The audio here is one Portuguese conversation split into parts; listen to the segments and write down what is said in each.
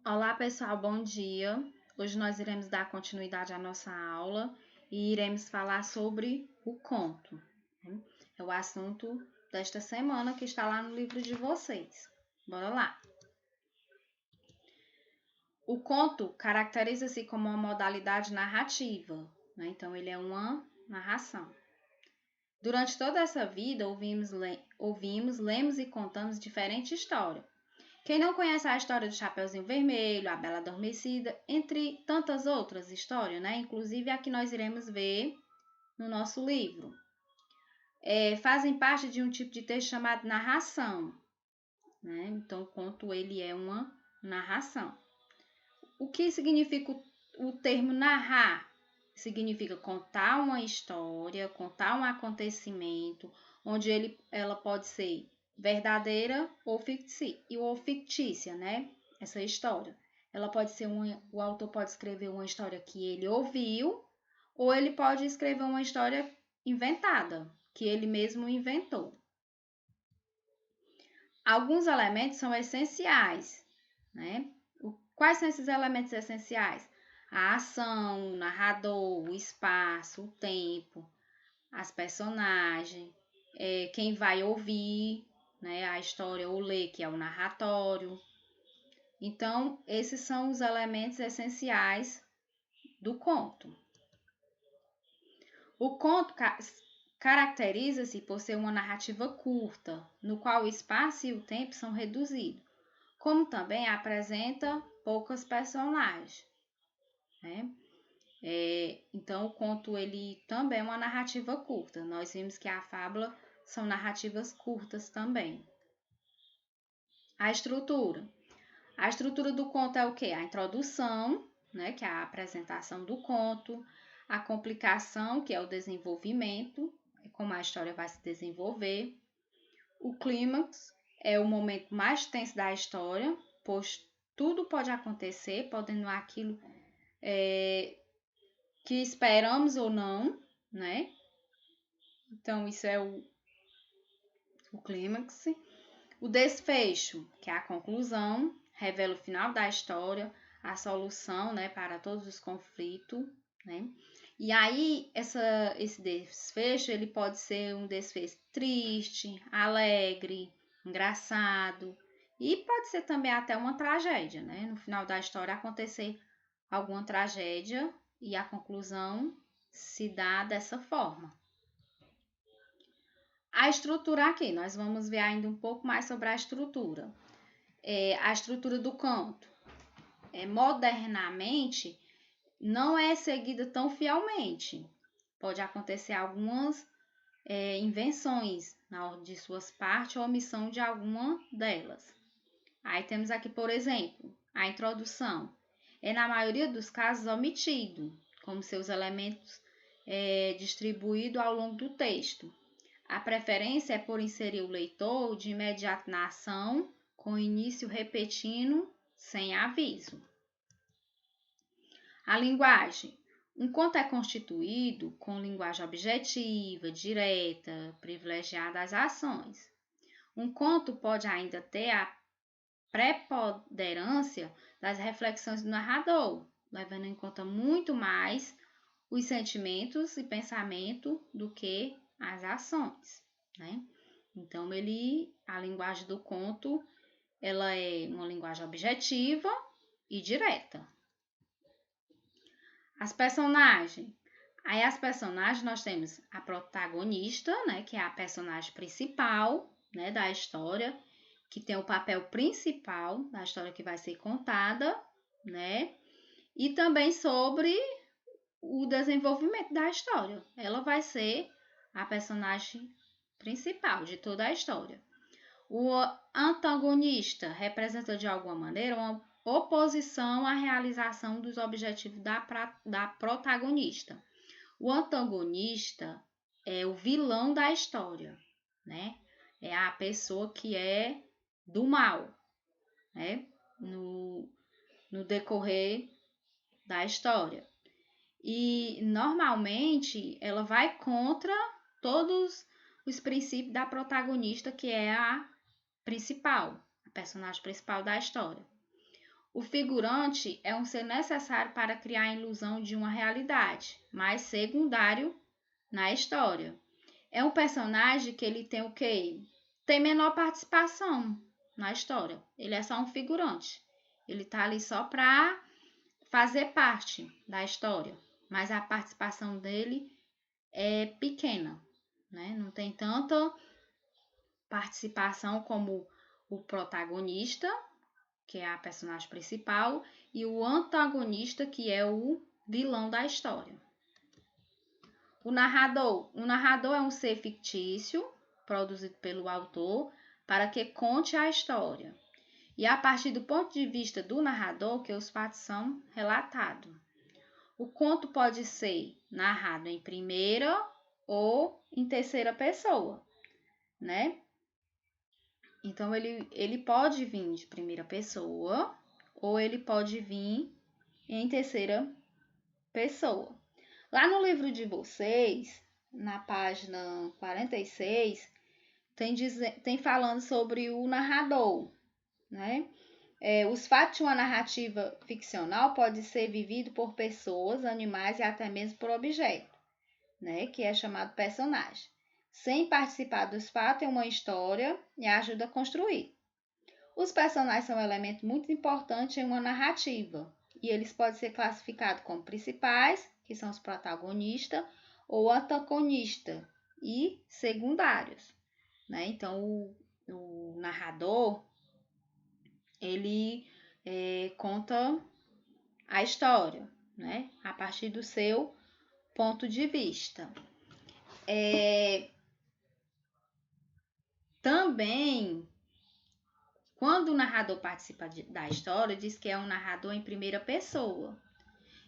Olá, pessoal, bom dia. Hoje nós iremos dar continuidade à nossa aula e iremos falar sobre o conto. É o assunto desta semana que está lá no livro de vocês. Bora lá. O conto caracteriza-se como uma modalidade narrativa, né? Então, ele é uma narração. Durante toda essa vida, ouvimos, lemos e contamos diferentes histórias. Quem não conhece a história do Chapeuzinho Vermelho, a Bela Adormecida, entre tantas outras histórias, né? Inclusive a que nós iremos ver no nosso livro. Fazem parte de um tipo de texto chamado narração, né? Então, o conto ele é uma narração. O que significa o termo narrar? Significa contar uma história, contar um acontecimento, onde ela pode ser verdadeira ou fictícia, né? Essa história. Ela pode ser o autor pode escrever uma história que ele ouviu, ou ele pode escrever uma história inventada, que ele mesmo inventou. Alguns elementos são essenciais, né? Quais são esses elementos essenciais? A ação, o narrador, o espaço, o tempo, as personagens, quem vai ouvir, né, a história ou ler, que é o narratório. Então, esses são os elementos essenciais do conto. O conto caracteriza-se por ser uma narrativa curta, no qual o espaço e o tempo são reduzidos, como também apresenta poucos personagens, né? Então, o conto ele também é uma narrativa curta. Nós vimos que a fábula são narrativas curtas também. A estrutura. A estrutura do conto é o quê? A introdução, né, que é a apresentação do conto, a complicação, que é o desenvolvimento, como a história vai se desenvolver. O clímax é o momento mais tenso da história, pois tudo pode acontecer, podendo aquilo que esperamos ou não, né? Então, isso é o clímax. O desfecho, que é a conclusão, revela o final da história, a solução, né, para todos os conflitos, né? E aí, esse desfecho, ele pode ser um desfecho triste, alegre, engraçado, e pode ser também até uma tragédia, né? No final da história acontecer alguma tragédia e a conclusão se dá dessa forma. A estrutura aqui, nós vamos ver ainda um pouco mais sobre a estrutura. A estrutura do conto. Modernamente, não é seguida tão fielmente. Pode acontecer algumas invenções na ordem de suas partes ou omissão de alguma delas. Aí temos aqui, por exemplo, a introdução. Na maioria dos casos, omitido, como seus elementos distribuídos ao longo do texto. A preferência é por inserir o leitor de imediato na ação, com início repetindo, sem aviso. A linguagem. Um conto é constituído com linguagem objetiva, direta, privilegiada às ações. Um conto pode ainda ter a preponderância das reflexões do narrador, levando em conta muito mais os sentimentos e pensamento do que as ações, né? Então, a linguagem do conto, ela é uma linguagem objetiva e direta. As personagens. Aí, as personagens, nós temos a protagonista, né, que é a personagem principal, né, da história, que tem o papel principal da história que vai ser contada, né? E também sobre o desenvolvimento da história. Ela vai ser a personagem principal de toda a história. O antagonista representa de alguma maneira uma oposição à realização dos objetivos da protagonista. O antagonista é o vilão da história, né? É a pessoa que é do mal, né? No decorrer da história. E normalmente ela vai contra todos os princípios da protagonista, que é a principal, a personagem principal da história. O figurante é um ser necessário para criar a ilusão de uma realidade, mas secundário na história. É um personagem que ele tem o quê? Tem menor participação na história. Ele é só um figurante. Ele tá ali só para fazer parte da história, mas a participação dele é pequena, né? Não tem tanta participação como o protagonista, que é a personagem principal, e o antagonista, que é o vilão da história. O narrador é um ser fictício, produzido pelo autor, para que conte a história. E a partir do ponto de vista do narrador, que os fatos são relatados. O conto pode ser narrado em primeira ou em terceira pessoa, né? Então, ele pode vir de primeira pessoa ou ele pode vir em terceira pessoa. Lá no livro de vocês, na página 46, tem falando sobre o narrador, né? Os fatos de uma narrativa ficcional podem ser vividos por pessoas, animais e até mesmo por objetos, né? Que é chamado personagem. Sem participar dos fatos em uma história e ajuda a construir. Os personagens são um elemento muito importante em uma narrativa e eles podem ser classificados como principais, que são os protagonistas, ou antagonistas e secundários, né? Então, o narrador, ele conta a história, né? A partir do seu ponto de vista. Também, quando o narrador participa da história, diz que é um narrador em primeira pessoa.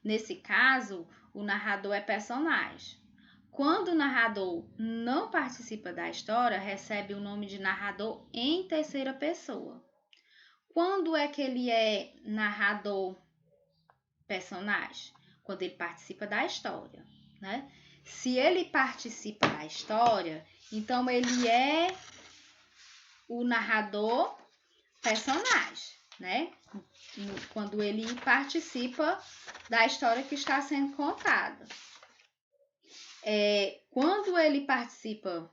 Nesse caso, o narrador é personagem. Quando o narrador não participa da história, recebe o nome de narrador em terceira pessoa. Quando é que ele é narrador personagem? Quando ele participa da história, né? Se ele participa da história, então ele é o narrador personagem, né? Quando ele participa da história que está sendo contada. Quando ele participa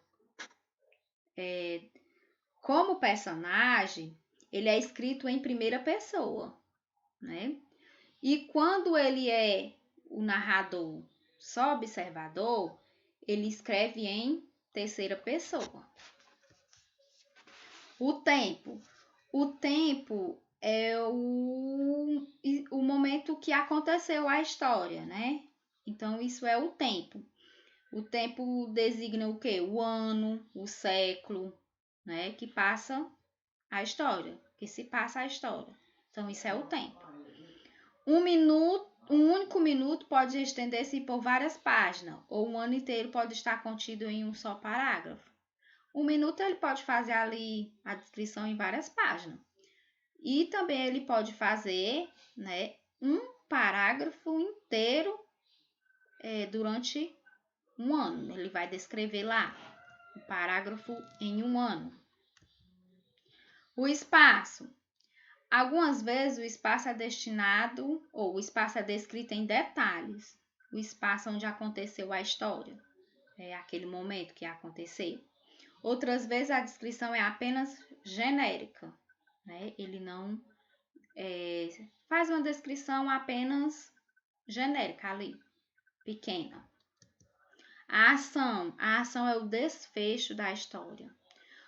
como personagem, ele é escrito em primeira pessoa, né? E quando ele é o narrador só observador, ele escreve em terceira pessoa. O tempo. O tempo é o momento que aconteceu a história, né? Então, isso é o tempo. O tempo designa o quê? O ano, o século, né? Que passa a história, que se passa a história. Então, isso é o tempo. Um único minuto pode estender-se por várias páginas, ou um ano inteiro pode estar contido em um só parágrafo. Um minuto ele pode fazer ali a descrição em várias páginas. E também ele pode fazer, né, um parágrafo inteiro durante um ano. Ele vai descrever lá o parágrafo em um ano. O espaço. Algumas vezes o espaço é destinado, ou o espaço é descrito em detalhes. O espaço onde aconteceu a história. É aquele momento que aconteceu. Outras vezes a descrição é apenas genérica, né? Ele não faz uma descrição apenas genérica ali, pequena. A ação é o desfecho da história.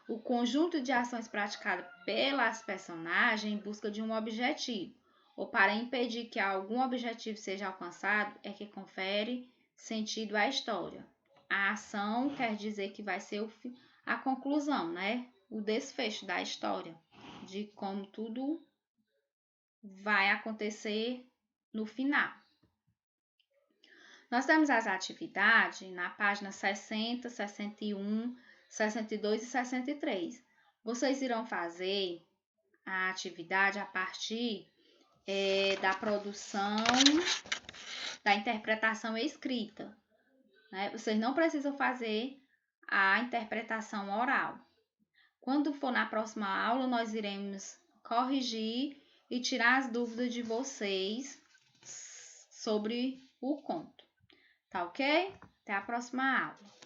O conjunto de ações praticadas pelas personagens em busca de um objetivo, ou para impedir que algum objetivo seja alcançado, é que confere sentido à história. A ação quer dizer que vai ser a conclusão, né? O desfecho da história, de como tudo vai acontecer no final. Nós temos as atividades na página 60, 61, 62 e 63. Vocês irão fazer a atividade a partir da produção, da interpretação escrita, né? Vocês não precisam fazer a interpretação oral. Quando for na próxima aula, nós iremos corrigir e tirar as dúvidas de vocês sobre o conto. Tá ok? Até a próxima aula.